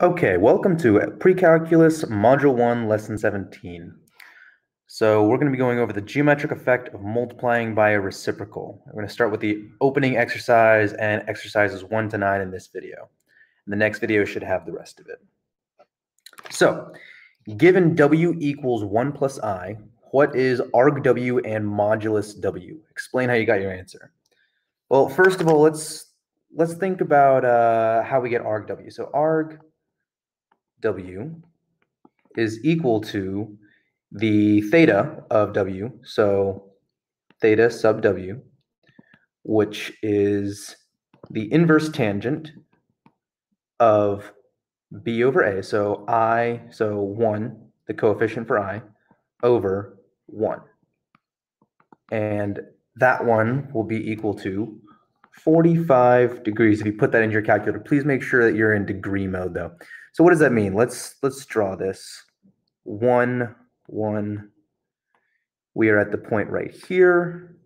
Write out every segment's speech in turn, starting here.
Okay, welcome to Pre-Calculus Module 1, Lesson 17. So we're going to be going over the geometric effect of multiplying by a reciprocal. We're going to start with the opening exercise and exercises 1 to 9 in this video. And the next video should have the rest of it. So, given W equals 1 plus I, what is arg W and modulus W? Explain how you got your answer. Well, first of all, let's think about how we get arg W. So arg W is equal to the theta of W, so theta sub W, which is the inverse tangent of B over A, so 1, the coefficient for I, over 1. And that one will be equal to 45 degrees. If you put that into your calculator, please make sure that you're in degree mode though. So what does that mean? Let's draw this. 1, 1. We are at the point right here.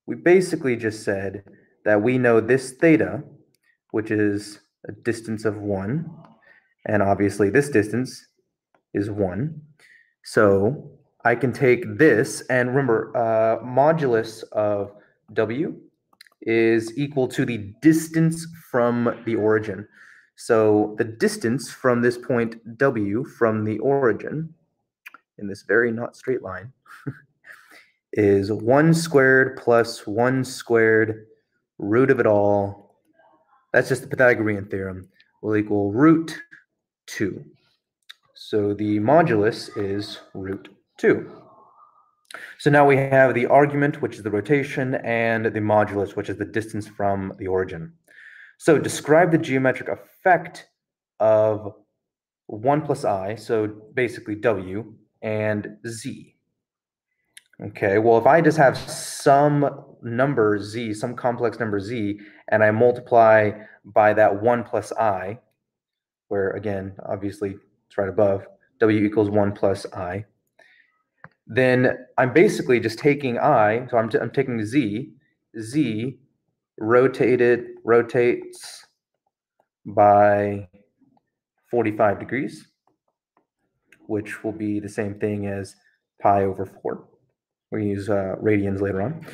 We basically just said that we know this theta, which is a distance of 1, and obviously this distance is 1. So I can take this, and remember, modulus of W is equal to the distance from the origin. So the distance from this point W from the origin, in this very not straight line, is 1 squared plus 1 squared root of it all. That's just the Pythagorean theorem, will equal root 2. So the modulus is root 2. So now we have the argument, which is the rotation, and the modulus, which is the distance from the origin. So describe the geometric effect of 1 plus I, so basically W, and Z. Okay, well, if I just have some number Z, some complex number Z, and I multiply by that 1 plus I, where again, obviously it's right above, W equals 1 plus I, then I'm basically just taking I, so I'm taking Z rotates by 45 degrees, which will be the same thing as pi over 4. We're going to use radians later on.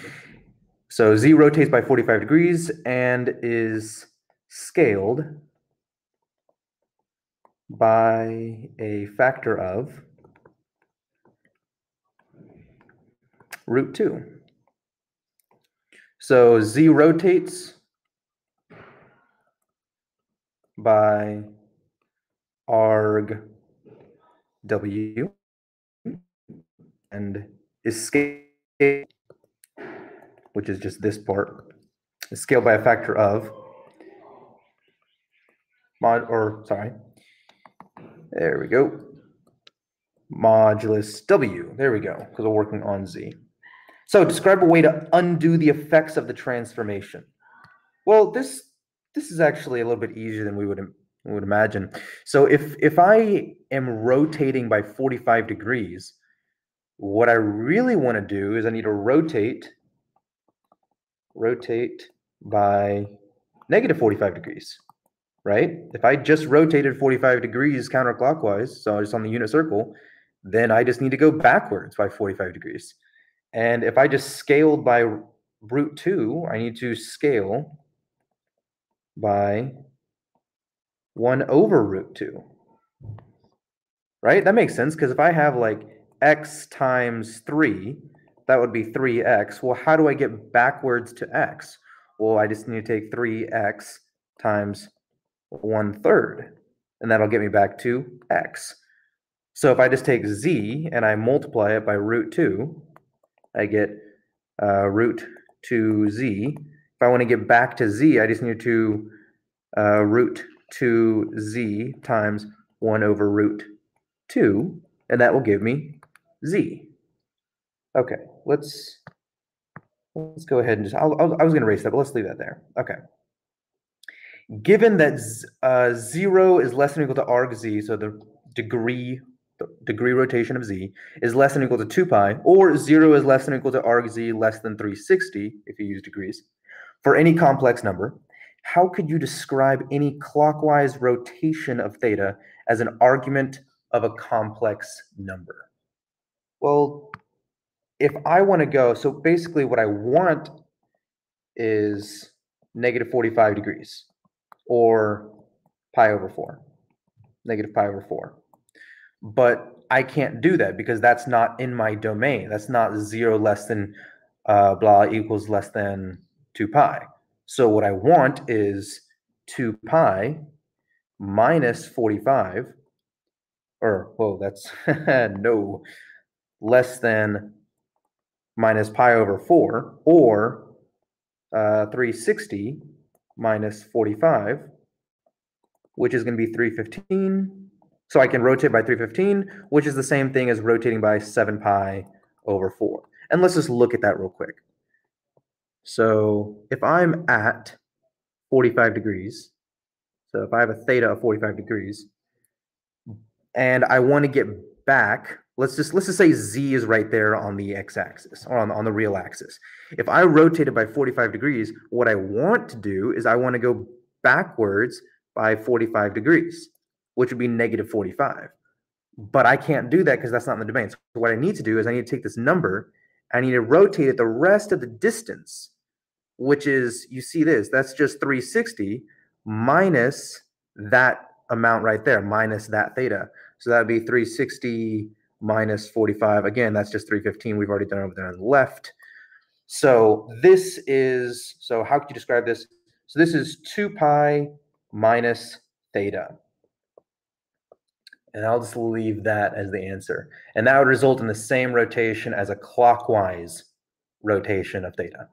So Z rotates by 45 degrees and is scaled by a factor of root 2. So Z rotates by arg W and is scaled, which is just this part, is scaled by a factor of there we go, modulus W. There we go, because we're working on Z. So describe a way to undo the effects of the transformation. Well, this is actually a little bit easier than we would imagine. So if I am rotating by 45 degrees, what I really want to do is I need to rotate by negative 45 degrees, right? If I just rotated 45 degrees counterclockwise, so just on the unit circle, then I just need to go backwards by 45 degrees. And if I just scaled by root 2, I need to scale by 1 over root 2, right? That makes sense, because if I have like x times 3, that would be 3x. Well, how do I get backwards to x? Well, I just need to take 3x times 1/3, and that'll get me back to x. So if I just take z and I multiply it by root 2, I get root 2z. If I want to get back to z, I just need to root 2z times 1 over root 2, and that will give me z. Okay, let's go ahead and just, I was going to erase that, but let's leave that there. Okay. Given that 0 is less than or equal to arg z, so the degree rotation of z is less than or equal to 2 pi, or 0 is less than or equal to arg z less than 360, if you use degrees, for any complex number, how could you describe any clockwise rotation of theta as an argument of a complex number? Well, if I want to go, so basically what I want is negative 45 degrees, or pi over 4, negative pi over 4. But I can't do that because that's not in my domain. That's not 0 less than blah equals less than 2 pi. So what I want is 2 pi minus 45, or, whoa, that's, no, less than minus pi over 4, or 360 minus 45, which is going to be 315. So I can rotate by 315, which is the same thing as rotating by 7 pi over 4. And let's just look at that real quick. So if I'm at 45 degrees, so if I have a theta of 45 degrees, and I want to get back, let's just say z is right there on the x-axis, or on the real axis. If I rotate it by 45 degrees, what I want to do is I want to go backwards by 45 degrees, which would be negative 45. But I can't do that because that's not in the domain. So what I need to do is I need to take this number, I need to rotate it the rest of the distance, which is, you see this, that's just 360 minus that amount right there, minus that theta. So that would be 360 minus 45. Again, that's just 315. We've already done it over there on the left. So this is, so how could you describe this? So this is 2 pi minus theta. And I'll just leave that as the answer. And that would result in the same rotation as a clockwise rotation of theta.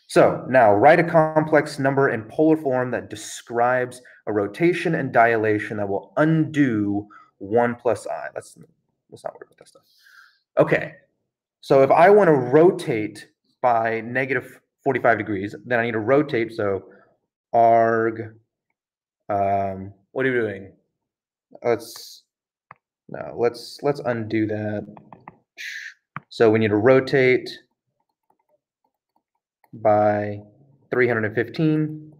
So now write a complex number in polar form that describes a rotation and dilation that will undo 1 plus I. Let's not worry about that stuff. Okay, so if I want to rotate by negative 45 degrees, then I need to rotate, so arg, what are you doing? Let's undo that. So we need to rotate by 315,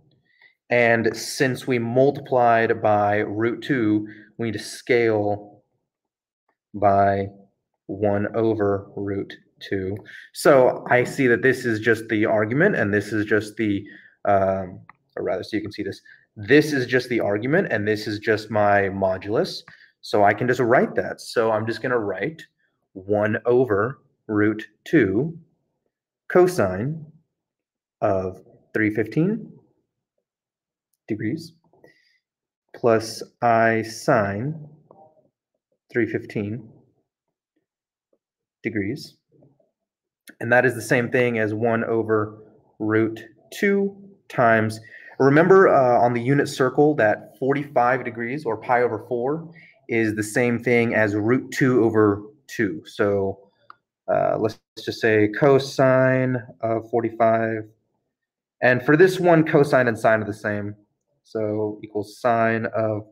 and since we multiplied by root 2, we need to scale by 1 over root 2. So I see that this is just the argument, and this is just the, or rather, so you can see this. This is just the argument, and this is just my modulus. So I can just write that. So I'm just going to write 1 over root 2 cosine of 315 degrees plus I sine 315 degrees. And that is the same thing as 1 over root 2 times, remember on the unit circle that 45 degrees, or pi over 4, is the same thing as root 2 over 2. So let's just say cosine of 45. And for this one, cosine and sine are the same. So equals sine of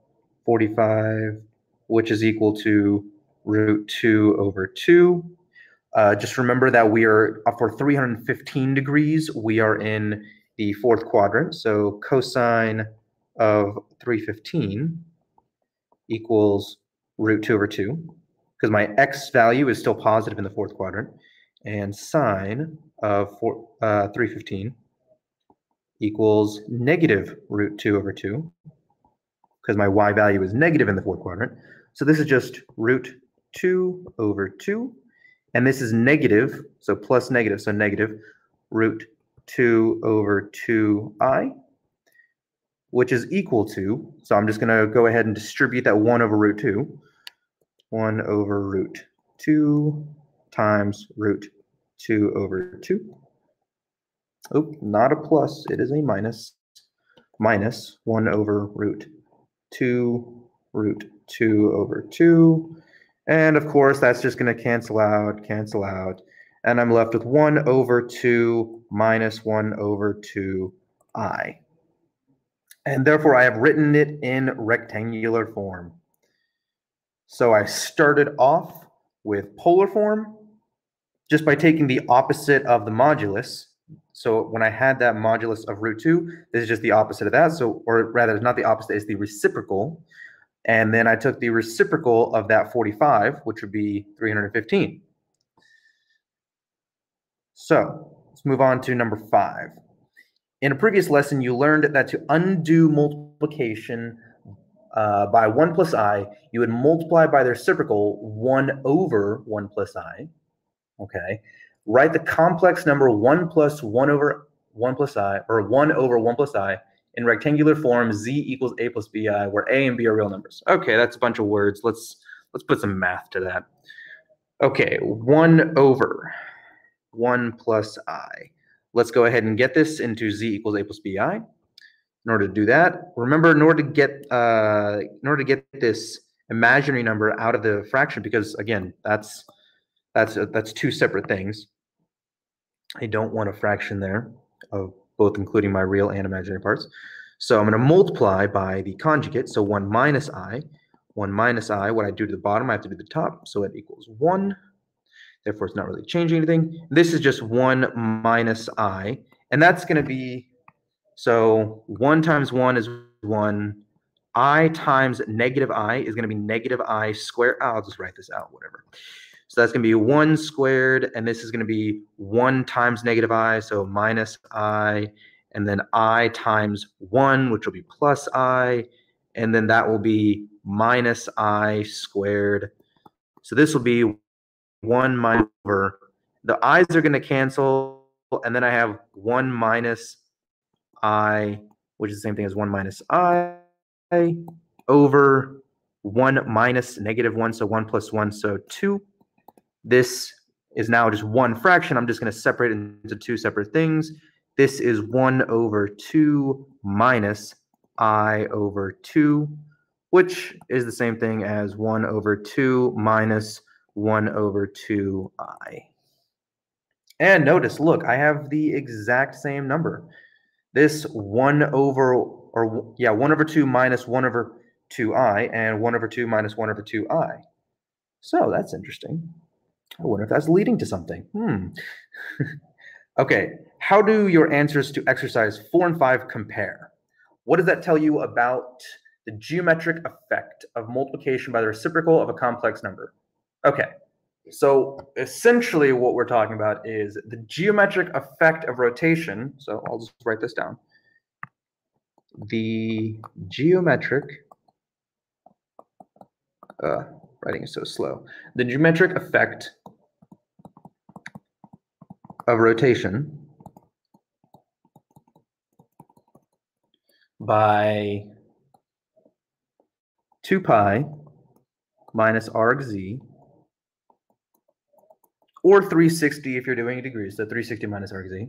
45, which is equal to root 2 over 2. Just remember that we are, for 315 degrees, we are in the fourth quadrant. So cosine of 315 equals root 2 over 2, because my x value is still positive in the fourth quadrant. And sine of 315 equals negative root 2 over 2, because my y value is negative in the fourth quadrant. So this is just root 2 over 2. And this is negative, so plus negative, so negative root 2 over 2i, which is equal to, so I'm just going to go ahead and distribute that 1 over root 2. 1 over root 2 times root 2 over 2. Oh, not a plus, it is a minus. Minus 1 over root 2 over 2. And of course, that's just going to cancel out. And I'm left with 1 over 2 minus 1 over 2i. And therefore, I have written it in rectangular form. So I started off with polar form just by taking the opposite of the modulus. So when I had that modulus of root 2, this is just the opposite of that. So, or rather, it's not the opposite, it's the reciprocal. And then I took the reciprocal of that 45, which would be 315. So let's move on to number 5. In a previous lesson, you learned that to undo multiplication by 1 plus I, you would multiply by the reciprocal 1 over 1 plus I. Okay. Write the complex number 1 plus 1 over 1 plus I, or 1 over 1 plus I, in rectangular form, z equals a plus bi, where a and b are real numbers. Okay, that's a bunch of words. Let's put some math to that. Okay, 1 over 1 plus I. Let's go ahead and get this into z equals a plus bi. In order to do that, remember, in order to get this imaginary number out of the fraction, because again, that's two separate things. I don't want a fraction there of both including my real and imaginary parts. So I'm going to multiply by the conjugate. So 1 minus I. 1 minus I, what I do to the bottom, I have to do the top. So it equals 1. Therefore, it's not really changing anything. This is just 1 minus I. And that's going to be, so 1 times 1 is 1. I times negative I is going to be negative I squared. I'll just write this out, whatever. So that's going to be 1 squared, and this is going to be 1 times negative I, so minus I, and then I times 1, which will be plus I, and then that will be minus I squared. So this will be 1 minus over. The i's are going to cancel, and then I have 1 minus I, which is the same thing as 1 minus I, over 1 minus negative 1, so 1 plus 1, so 2. This is now just one fraction. I'm just going to separate it into two separate things. This is 1 over 2 minus I over 2, which is the same thing as 1 over 2 minus 1 over 2i. And notice, look, I have the exact same number. This 1 over 2 minus 1 over 2i, and 1 over 2 minus 1 over 2i. So that's interesting. I wonder if that's leading to something. Okay, how do your answers to exercise 4 and 5 compare? What does that tell you about the geometric effect of multiplication by the reciprocal of a complex number? Okay, so essentially what we're talking about is the geometric effect of rotation. So I'll just write this down. The geometric, writing is so slow. The geometric effect of rotation by 2 pi minus arg z, or 360 if you're doing degrees, so 360 minus arg z,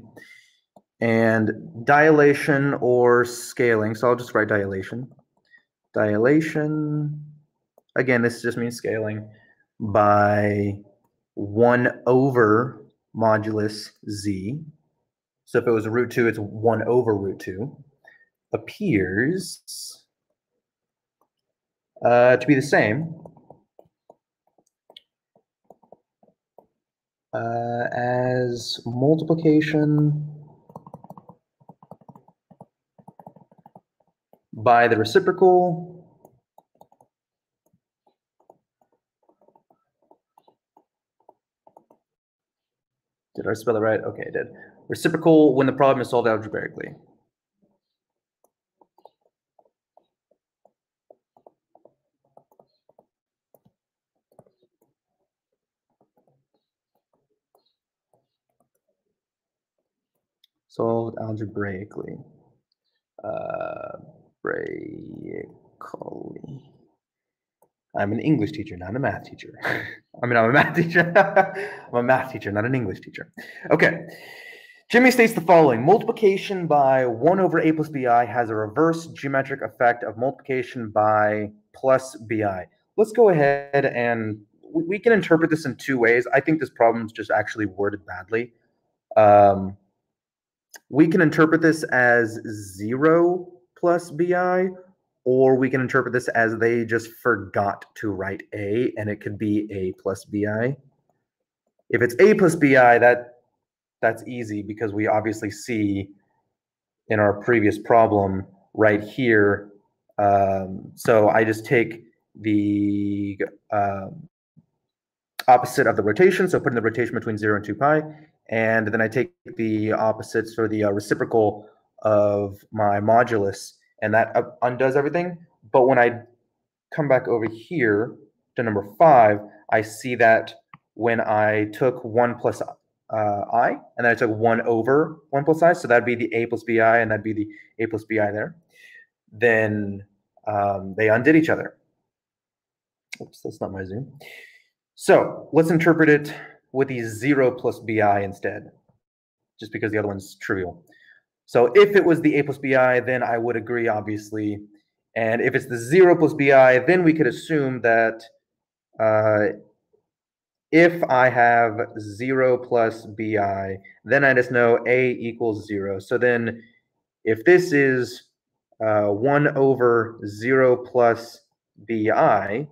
and dilation or scaling, so I'll just write dilation. Dilation, again, this just means scaling, by 1 over modulus z. So if it was a root 2, it's 1 over root 2. Appears to be the same as multiplication by the reciprocal Did I spell it right? Okay, I did. Reciprocal when the problem is solved algebraically. Solved algebraically. I'm an English teacher, not a math teacher. I'm a math teacher. I'm a math teacher, not an English teacher. Okay. Jimmy states the following. Multiplication by 1 over a plus bi has a reverse geometric effect of multiplication by plus bi. Let's go ahead and we can interpret this in two ways. I think this problem is just actually worded badly. We can interpret this as 0 plus bi, or we can interpret this as they just forgot to write a, and it could be a plus bi. If it's a plus bi, that that's easy because we obviously see in our previous problem right here. So I just take the opposite of the rotation, so putting the rotation between 0 and 2 pi, and then I take the opposites for the reciprocal of my modulus, and that undoes everything. But when I come back over here to number 5, I see that when I took 1 plus I, and then I took 1 over 1 plus I, so that'd be the a plus bi, and that'd be the a plus bi there, then they undid each other. Oops, that's not my zoom. So let's interpret it with the 0 plus bi instead, just because the other one's trivial. So if it was the a plus bi, then I would agree, obviously. And if it's the 0 plus bi, then we could assume that if I have 0 plus bi, then I just know a equals 0. So then if this is 1 over 0 plus bi,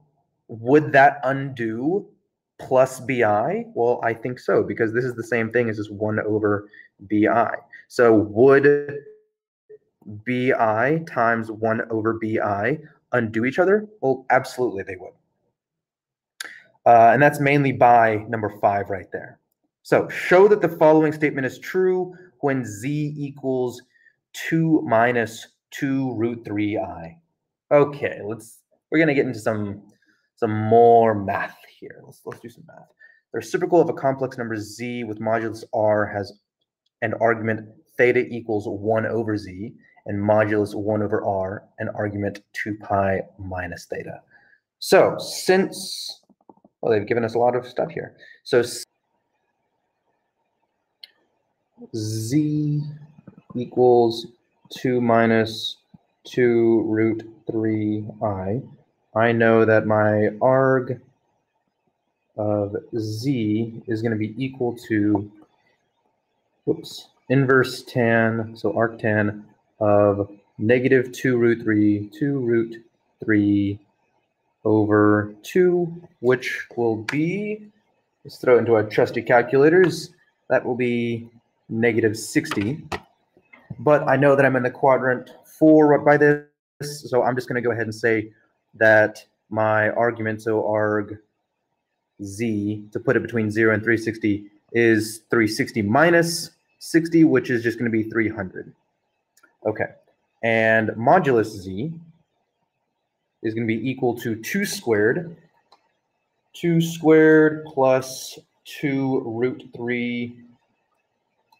would that undo plus bi? Well, I think so, because this is the same thing as just 1 over bi. So would bi times 1 over bi undo each other? Well, absolutely they would. And that's mainly by number 5 right there. So show that the following statement is true when z equals 2 minus 2 root 3i. Okay, we're gonna get into some more math here. Let's do some math. The reciprocal of a complex number z with modulus r has an argument theta equals 1 over z, and modulus 1 over r, an argument 2 pi minus theta. So since, well, they've given us a lot of stuff here. So z equals 2 minus 2 root 3i. I know that my arg of z is going to be equal to, inverse tan, so arctan of negative 2 root 3 over 2, which will be, let's throw it into our trusty calculators, that will be negative 60. But I know that I'm in the quadrant 4 by this, so I'm just going to go ahead and say that my argument, so arg z, to put it between 0 and 360, is 360 minus 60, which is just going to be 300. Okay, and modulus z is going to be equal to 2 squared plus 2 root 3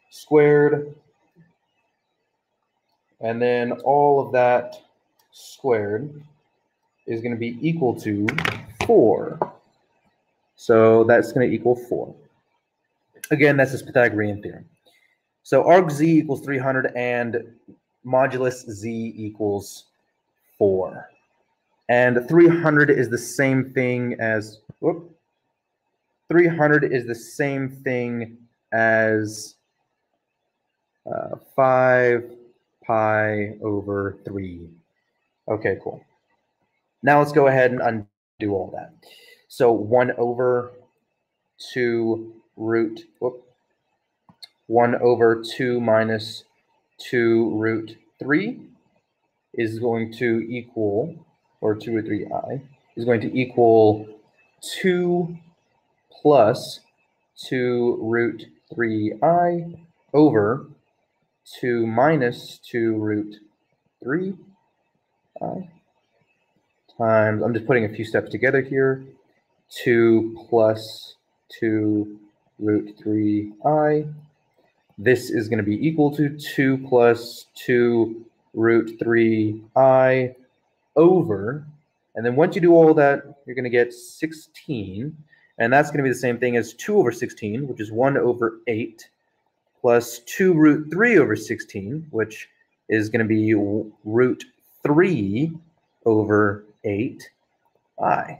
squared, and then all of that squared is going to be equal to 4. So that's going to equal 4. Again, that's this Pythagorean theorem. So arg z equals 300 and modulus z equals 4. And 300 is the same thing as, 300 is the same thing as 5 pi over 3. Okay, cool. Now let's go ahead and undo all that. So 1 over 2 root, 1 over 2 minus 2 root 3 is going to equal, or 2 root 3i, is going to equal 2 plus 2 root 3i over 2 minus 2 root 3i times, I'm just putting a few steps together here, 2 plus 2 root 3i. This is going to be equal to 2 plus 2 root 3i over, and then once you do all that, you're going to get 16, and that's going to be the same thing as 2 over 16, which is 1 over 8, plus 2 root 3 over 16, which is going to be root 3 over 8i.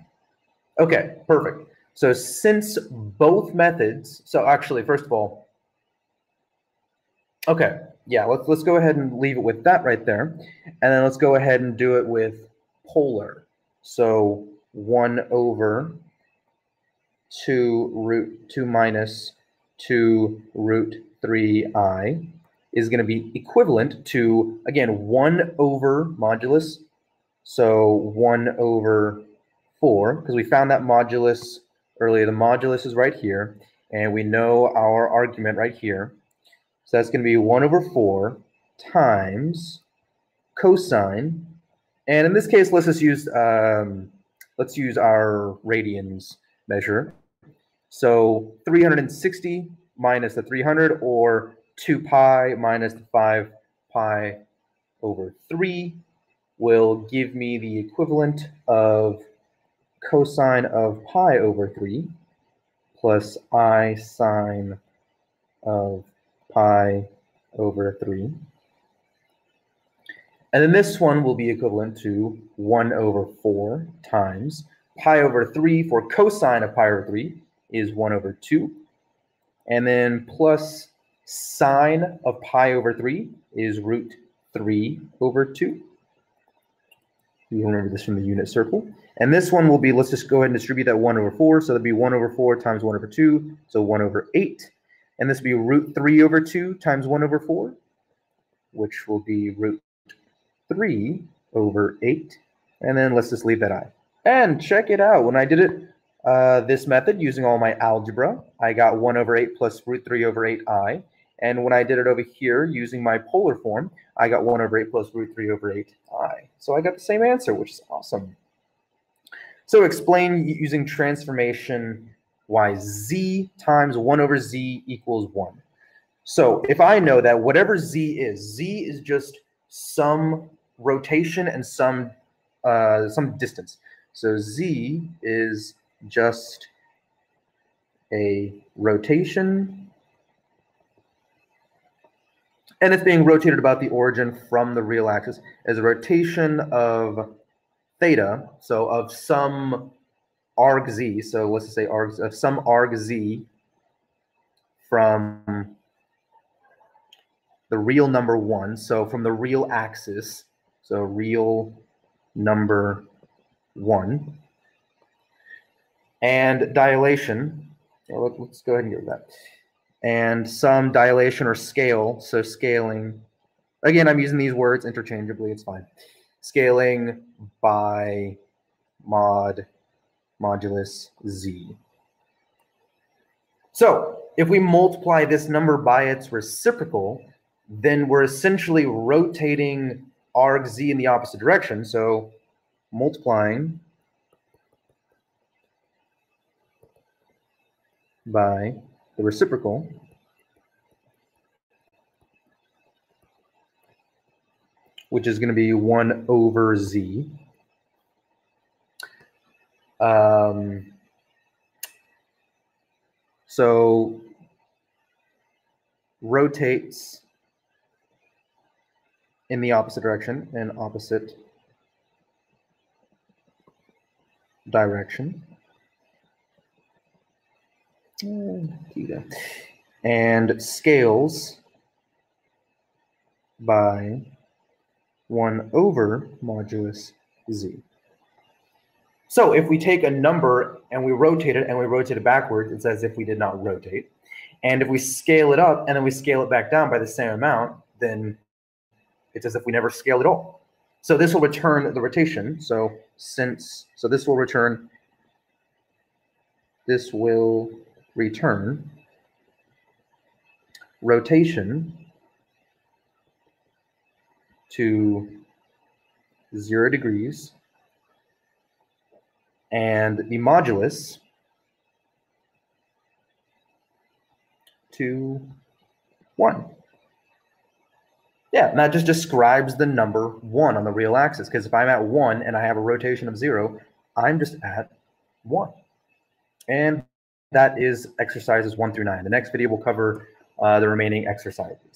Okay, perfect. So since both methods, so actually, first of all, okay, yeah, let's go ahead and leave it with that right there. And then let's go ahead and do it with polar. So 1 over 2 minus 2 root 3i is going to be equivalent to, again, 1 over modulus. So 1 over 4, because we found that modulus earlier. The modulus is right here, and we know our argument right here. So that's going to be 1 over 4 times cosine. And in this case, let's just use our radians measure. So 360 minus the 300, or 2 pi minus the 5 pi over 3 will give me the equivalent of cosine of pi over 3 plus I sine of pi over 3. And then this one will be equivalent to 1 over 4 times pi over 3 for cosine of pi over 3 is 1 over 2. And then plus sine of pi over 3 is root 3 over 2. You remember this from the unit circle. And this one will be, let's just go ahead and distribute that 1 over 4. So that'd be 1 over 4 times 1 over 2, so 1 over 8. And this will be root 3 over 2 times 1 over 4, which will be root 3 over 8. And then let's just leave that I. And check it out. When I did it this method using all my algebra, I got 1 over 8 plus root 3 over 8i. And when I did it over here using my polar form, I got 1 over 8 plus root 3 over 8i. So I got the same answer, which is awesome. So explain using transformation why z times 1 over z equals 1. So if I know that whatever z is just some rotation and some distance. So z is just a rotation, and it's being rotated about the origin from the real axis as a rotation of theta, so of some arg z, so let's just say of some arg z from the real number 1, so from the real axis, so real number 1, and dilation, let's go ahead and get rid of that, and some dilation or scale, so scaling, again, I'm using these words interchangeably, it's fine, scaling by modulus z. So if we multiply this number by its reciprocal, then we're essentially rotating arg z in the opposite direction. So multiplying by the reciprocal which is going to be 1 over z. So rotates in the opposite direction, in opposite direction. Theta. And scales by 1 over modulus z. So if we take a number and we rotate it backwards, it's as if we did not rotate. And if we scale it up and then we scale it back down by the same amount, then it's as if we never scaled at all. So this will return the rotation. So this will return rotation to 0 degrees, and the modulus to 1. Yeah, and that just describes the number 1 on the real axis, because if I'm at 1 and I have a rotation of 0, I'm just at 1. And that is exercises 1 through 9. The next video will cover the remaining exercises.